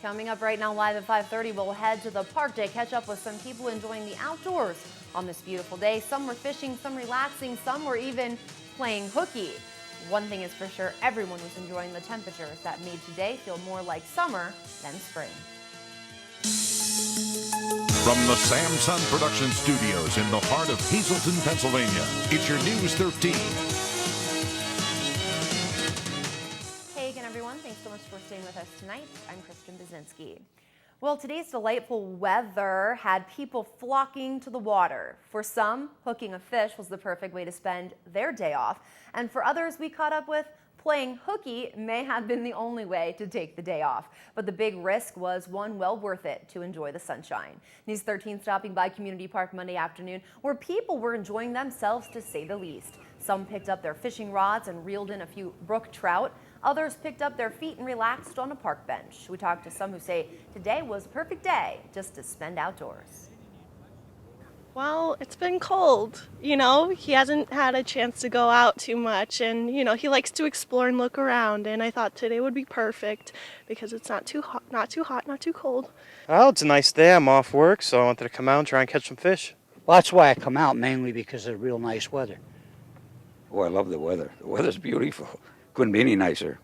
Coming up right now live at 5:30, we'll head to the park to catch up with some people enjoying the outdoors on this beautiful day. Some were fishing, some relaxing, some were even playing hooky. One thing is for sure, everyone was enjoying the temperatures that made today feel more like summer than spring. From the Samson Production Studios in the heart of Hazleton, Pennsylvania, it's your News 13. Hey again, everyone. Thanks so much for staying with us tonight. I'm Kristen Bazinski. Well, today's delightful weather had people flocking to the water. For some, hooking a fish was the perfect way to spend their day off. And for others we caught up with, playing hooky may have been the only way to take the day off. But the big risk was one well worth it to enjoy the sunshine. News 13 stopping by Community Park Monday afternoon, where people were enjoying themselves to say the least. Some picked up their fishing rods and reeled in a few brook trout. Others picked up their feet and relaxed on a park bench. We talked to some who say today was a perfect day just to spend outdoors. Well, it's been cold. He hasn't had a chance to go out too much, and he likes to explore and look around, and I thought today would be perfect because it's not too hot, not too cold. Well, it's a nice day. I'm off work, so I wanted to come out and try and catch some fish. Well, that's why I come out, mainly because of the real nice weather. Oh, I love the weather. The weather's beautiful. Couldn't be any nicer.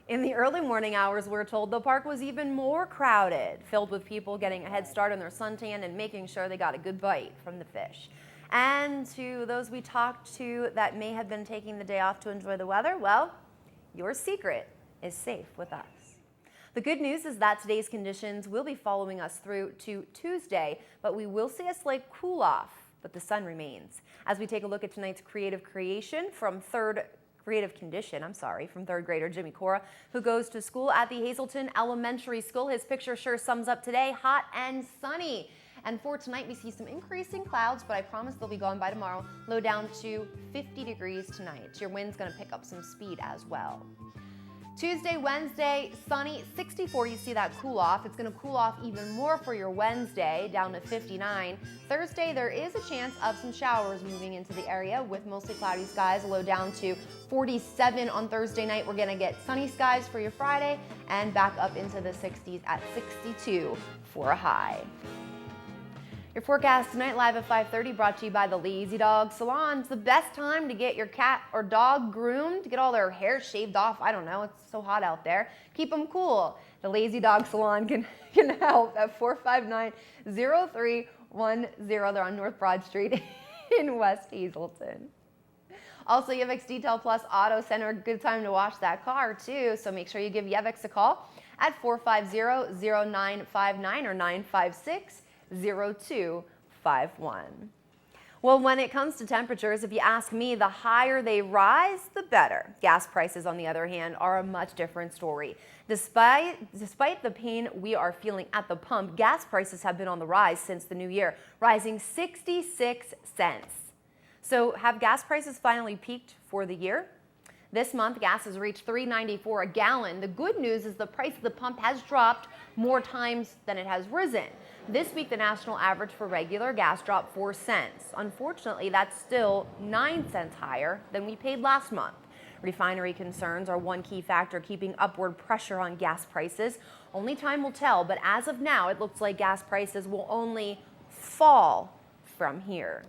In the early morning hours, we're told the park was even more crowded, filled with people getting a head start on their suntan and making sure they got a good bite from the fish. And to those we talked to that may have been taking the day off to enjoy the weather, well, your secret is safe with us. The good news is that today's conditions will be following us through to Tuesday, but we will see a slight cool off, but the sun remains. As we take a look at tonight's creative condition from third grader Jimmy Cora, who goes to school at the Hazleton Elementary School. His picture sure sums up today, hot and sunny. And for tonight, we see some increasing clouds, but I promise they'll be gone by tomorrow. Low down to 50 degrees tonight. Your wind's going to pick up some speed as well. Tuesday, Wednesday, sunny, 64. You see that cool off. It's going to cool off even more for your Wednesday, down to 59. Thursday, there is a chance of some showers moving into the area with mostly cloudy skies, low down to 47 on Thursday night. We're going to get sunny skies for your Friday and back up into the 60s at 62 for a high. Your forecast tonight live at 5:30 brought to you by the Lazy Dog Salon. It's the best time to get your cat or dog groomed, to get all their hair shaved off. I don't know, it's so hot out there. Keep them cool. The Lazy Dog Salon can help at 459-0310. They're on North Broad Street in West Hazleton. Also, Yevex Detail Plus Auto Center, good time to wash that car too, so make sure you give Yevex a call at 450-0959 or 956-0251. Well, when it comes to temperatures, if you ask me, the higher they rise, the better. Gas prices, on the other hand, are a much different story. Despite the pain we are feeling at the pump, gas prices have been on the rise since the new year, rising 66 cents. So have gas prices finally peaked for the year? This month, gas has reached $3.94 a gallon. The good news is the price of the pump has dropped more times than it has risen. This week, the national average for regular gas dropped 4 cents. Unfortunately, that's still 9 cents higher than we paid last month. Refinery concerns are one key factor keeping upward pressure on gas prices. Only time will tell, but as of now, it looks like gas prices will only fall from here.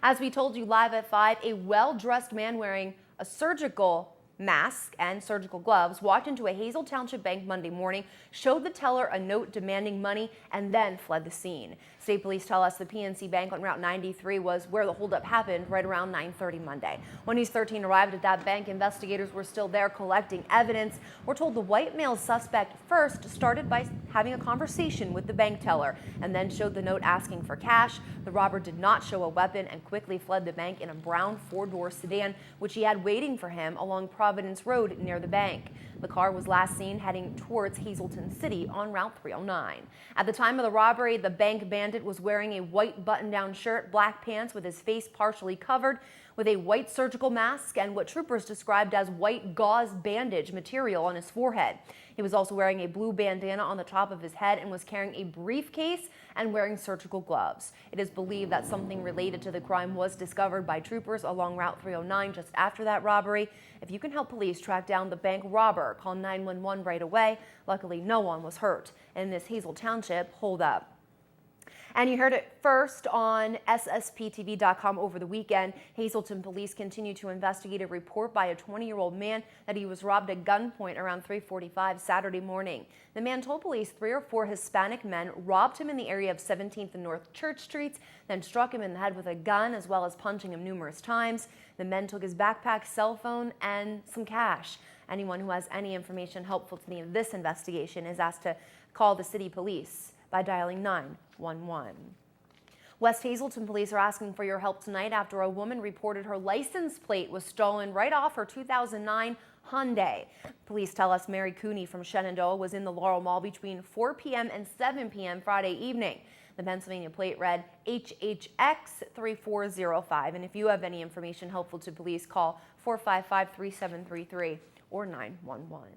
As we told you live at 5, a well-dressed man wearing a surgical mask and surgical gloves walked into a Hazel Township bank Monday morning, showed the teller a note demanding money, and then fled the scene. State police tell us the PNC Bank on Route 93 was where the holdup happened right around 9:30 Monday. When News 13 arrived at that bank, investigators were still there collecting evidence. We're told the white male suspect first started by having a conversation with the bank teller and then showed the note asking for cash. The robber did not show a weapon and quickly fled the bank in a brown 4-door sedan, which he had waiting for him along Providence Road near the bank. The car was last seen heading towards Hazleton City on Route 309. At the time of the robbery, the bank bandit was wearing a white button-down shirt, black pants with his face partially covered. with a white surgical mask and what troopers described as white gauze bandage material on his forehead. He was also wearing a blue bandana on the top of his head and was carrying a briefcase and wearing surgical gloves. It is believed that something related to the crime was discovered by troopers along Route 309 just after that robbery. If you can help police track down the bank robber, call 911 right away. Luckily, no one was hurt in this Hazel Township holdup. And you heard it first on SSPTV.com over the weekend. Hazleton police continue to investigate a report by a 20-year-old man that he was robbed at gunpoint around 3:45 Saturday morning. The man told police 3 or 4 Hispanic men robbed him in the area of 17th and North Church Streets, then struck him in the head with a gun as well as punching him numerous times. The men took his backpack, cell phone, and some cash. Anyone who has any information helpful to this investigation is asked to call the city police by dialing 911. West Hazleton police are asking for your help tonight after a woman reported her license plate was stolen right off her 2009 Hyundai. Police tell us Mary Cooney from Shenandoah was in the Laurel Mall between 4 p.m. and 7 p.m. Friday evening. The Pennsylvania plate read HHX 3405. And if you have any information helpful to police, call 455-3733 or 911.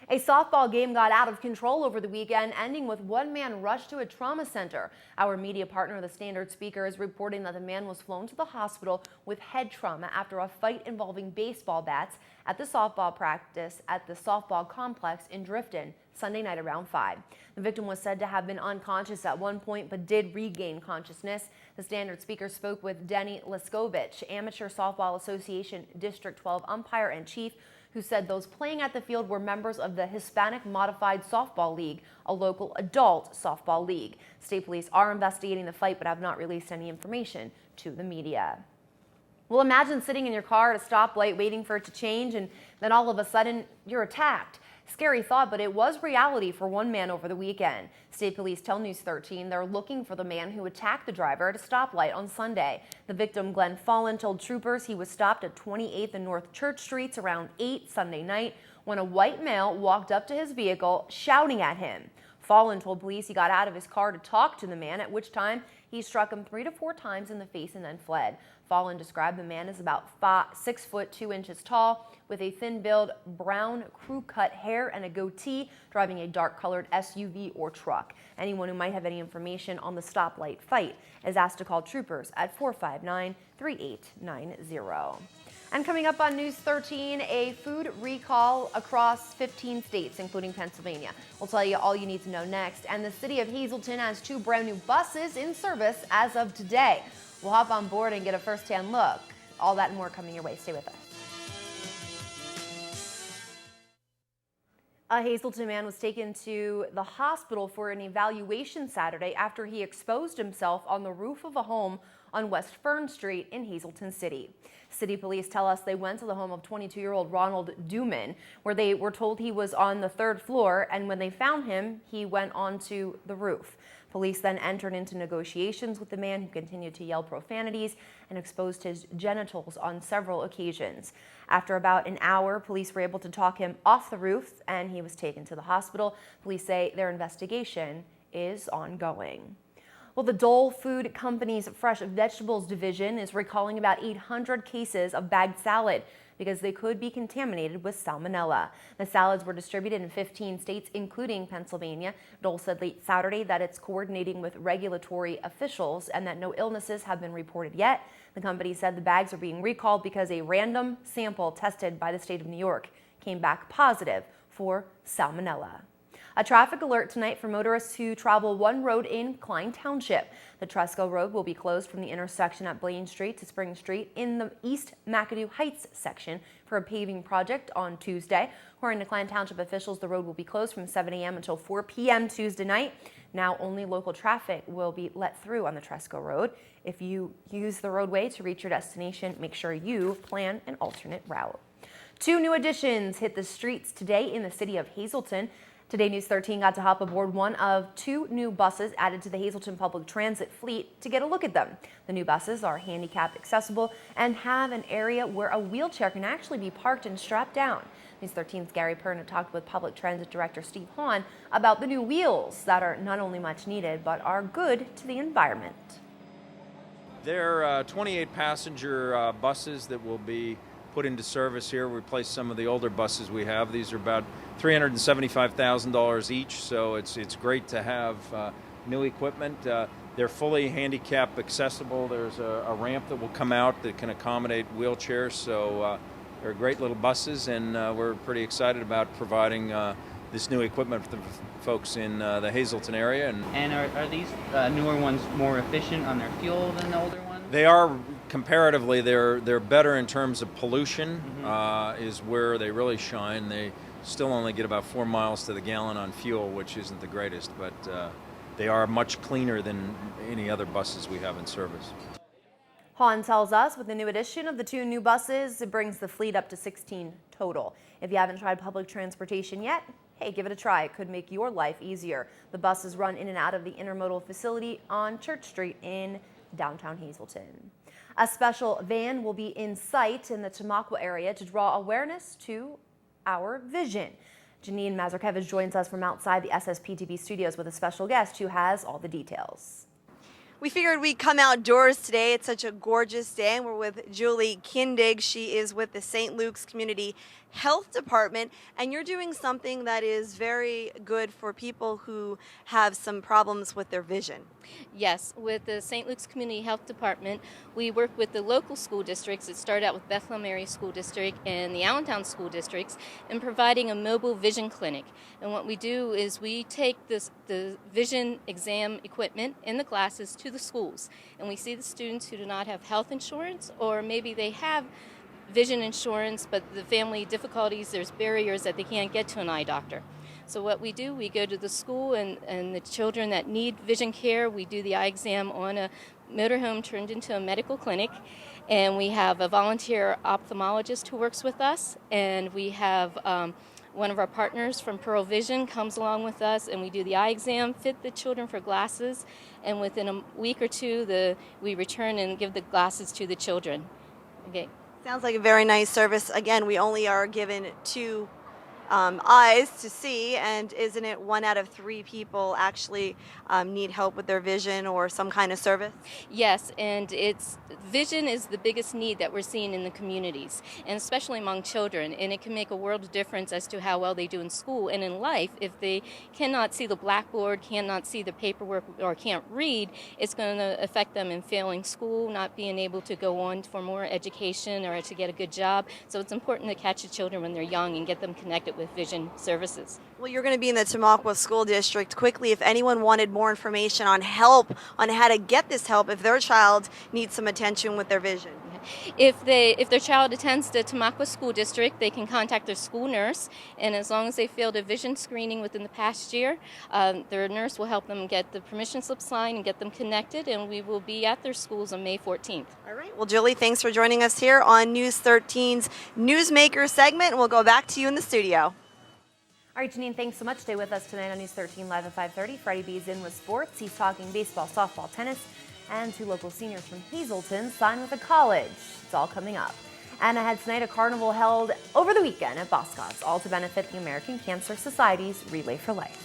A softball game got out of control over the weekend, ending with one man rushed to a trauma center. Our media partner, the Standard Speaker, is reporting that the man was flown to the hospital with head trauma after a fight involving baseball bats at the softball practice at the softball complex in Drifton Sunday night around 5. The victim was said to have been unconscious at one point but did regain consciousness. The Standard Speaker spoke with Denny Leskovich, Amateur Softball Association District 12 umpire and chief, who said those playing at the field were members of the Hispanic Modified Softball League, a local adult softball league. State police are investigating the fight but have not released any information to the media. Well, imagine sitting in your car at a stoplight waiting for it to change and then all of a sudden you're attacked. Scary thought, but it was reality for one man over the weekend. State police tell News 13 they're looking for the man who attacked the driver at a stoplight on Sunday. The victim, Glenn Fallon, told troopers he was stopped at 28th and North Church Streets around 8 Sunday night when a white male walked up to his vehicle shouting at him. Fallon told police he got out of his car to talk to the man, at which time he struck him 3 to 4 times in the face and then fled. Fallon described the man as about 6 foot 2 inches tall, with a thin build, brown crew-cut hair, and a goatee, driving a dark-colored SUV or truck. Anyone who might have any information on the stoplight fight is asked to call troopers at 459-3890. And coming up on News 13, a food recall across 15 states, including Pennsylvania. We'll tell you all you need to know next. And the city of Hazleton has 2 brand new buses in service as of today. We'll hop on board and get a first-hand look. All that and more coming your way. Stay with us. A Hazleton man was taken to the hospital for an evaluation Saturday after he exposed himself on the roof of a home on West Fern Street in Hazleton City. City police tell us they went to the home of 22-year-old Ronald Duman, where they were told he was on the 3rd floor, and when they found him, he went onto the roof. Police then entered into negotiations with the man, who continued to yell profanities and exposed his genitals on several occasions. After about an hour, police were able to talk him off the roof, and he was taken to the hospital. Police say their investigation is ongoing. Well, the Dole Food Company's Fresh Vegetables Division is recalling about 800 cases of bagged salad because they could be contaminated with salmonella. The salads were distributed in 15 states, including Pennsylvania. Dole said late Saturday that it's coordinating with regulatory officials and that no illnesses have been reported yet. The company said the bags are being recalled because a random sample tested by the state of New York came back positive for salmonella. A traffic alert tonight for motorists who travel one road in Klein Township. The Tresckow Road will be closed from the intersection at Blaine Street to Spring Street in the East McAdoo Heights section for a paving project on Tuesday. According to Klein Township officials, the road will be closed from 7 a.m. until 4 p.m. Tuesday night. Now only local traffic will be let through on the Tresckow Road. If you use the roadway to reach your destination, make sure you plan an alternate route. 2 new additions hit the streets today in the city of Hazleton. Today, News 13 got to hop aboard one of 2 new buses added to the Hazleton Public Transit fleet to get a look at them. The new buses are handicap accessible and have an area where a wheelchair can actually be parked and strapped down. News 13's Gary Perna talked with Public Transit Director Steve Hahn about the new wheels that are not only much needed, but are good to the environment. They're 28 passenger buses that will be put into service here, replace some of the older buses we have. These are about $375,000 each, so it's great to have new equipment. They're fully handicap accessible. There's a ramp that will come out that can accommodate wheelchairs, so they're great little buses, and we're pretty excited about providing this new equipment for the folks in the Hazleton area. And are these newer ones more efficient on their fuel than the older ones? They are comparatively. They're better in terms of pollution. Is where they really shine. They still only get about 4 miles to the gallon on fuel, which isn't the greatest, but they are much cleaner than any other buses we have in service. Hahn tells us with the new addition of the 2 new buses, it brings the fleet up to 16 total. If you haven't tried public transportation yet, hey, give it a try. It could make your life easier. The buses run in and out of the intermodal facility on Church Street in downtown Hazleton. A special van will be in sight in the Tamaqua area to draw awareness to our vision. Janine Mazurkevich joins us from outside the SSPTV studios with a special guest who has all the details. We figured we'd come outdoors today. It's such a gorgeous day, and we're with Julie Kindig. She is with the St. Luke's Community Health Department, and you're doing something that is very good for people who have some problems with their vision. Yes, with the St. Luke's Community Health Department, we work with the local school districts. It started out with Bethlehem Area School District and the Allentown School Districts in providing a mobile vision clinic. And what we do is we take the vision exam equipment in the classes to the schools, and we see the students who do not have health insurance, or maybe they have vision insurance, but the family difficulties, there's barriers that they can't get to an eye doctor. So what we do, we go to the school and the children that need vision care, we do the eye exam on a motorhome turned into a medical clinic, and we have a volunteer ophthalmologist who works with us, and we have one of our partners from Pearl Vision comes along with us, and we do the eye exam, fit the children for glasses, and within a week or two we return and give the glasses to the children. Okay. Sounds like a very nice service. Again, we only are given 2 eyes to see, and isn't it 1 out of 3 people actually need help with their vision or some kind of service? Yes, and vision is the biggest need that we're seeing in the communities, and especially among children, and it can make a world of difference as to how well they do in school and in life. If they cannot see the blackboard, cannot see the paperwork, or can't read, it's going to affect them in failing school, not being able to go on for more education or to get a good job. So it's important to catch the children when they're young and get them connected with vision services. Well, you're going to be in the Tamaqua School District. Quickly, if anyone wanted more information on help, on how to get this help, if their child needs some attention with their vision. If their child attends the Tamaqua School District, they can contact their school nurse, and as long as they failed a vision screening within the past year, their nurse will help them get the permission slip signed and get them connected, and we will be at their schools on May 14th. All right. Well, Julie, thanks for joining us here on News 13's Newsmaker segment, and we'll go back to you in the studio. All right, Janine, thanks so much. Stay with us tonight on News 13 Live at 5:30. Freddie B's in with sports. He's talking baseball, softball, tennis, and 2 local seniors from Hazleton signed with a college. It's all coming up. And ahead tonight, a carnival held over the weekend at Boscov's, all to benefit the American Cancer Society's Relay for Life.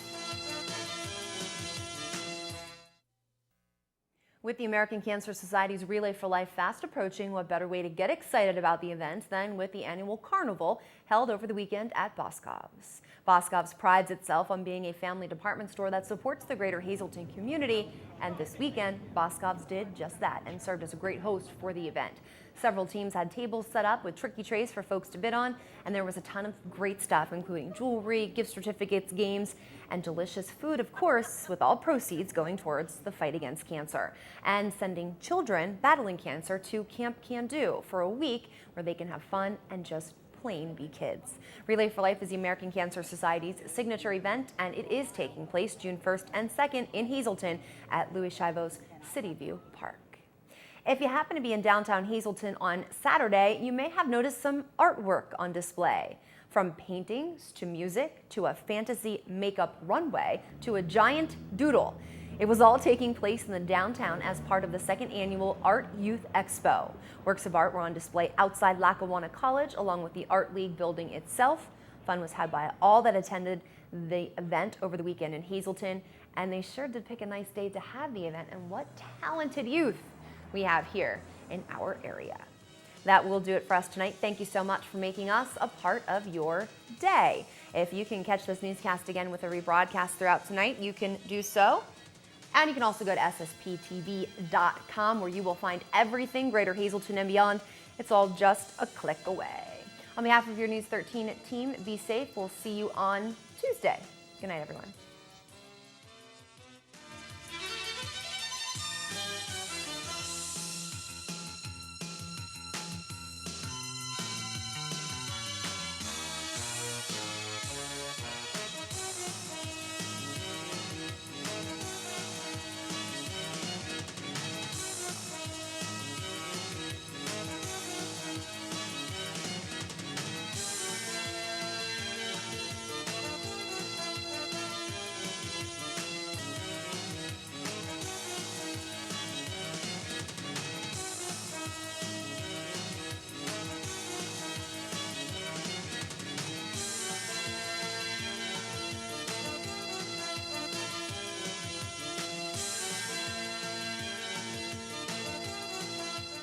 With the American Cancer Society's Relay for Life fast approaching, what better way to get excited about the event than with the annual carnival held over the weekend at Boscov's. Boscov's prides itself on being a family department store that supports the greater Hazleton community, and this weekend, Boscov's did just that and served as a great host for the event. Several teams had tables set up with tricky trays for folks to bid on, and there was a ton of great stuff, including jewelry, gift certificates, games, and delicious food, of course, with all proceeds going towards the fight against cancer and sending children battling cancer to Camp Can Do for a week where they can have fun and just plain be kids. Relay for Life is the American Cancer Society's signature event, and it is taking place June 1st and 2nd in Hazleton at Louis Chivo's City View Park. If you happen to be in downtown Hazleton on Saturday, you may have noticed some artwork on display. From paintings to music to a fantasy makeup runway to a giant doodle. It was all taking place in the downtown as part of the 2nd annual Art Youth Expo. Works of art were on display outside Lackawanna College along with the Art League building itself. Fun was had by all that attended the event over the weekend in Hazleton, and they sure did pick a nice day to have the event, and what talented youth we have here in our area. That will do it for us tonight. Thank you so much for making us a part of your day. If you can catch this newscast again with a rebroadcast throughout tonight, you can do so. And you can also go to ssptv.com where you will find everything Greater Hazleton and beyond. It's all just a click away. On behalf of your News 13 team, be safe. We'll see you on Tuesday. Good night, everyone.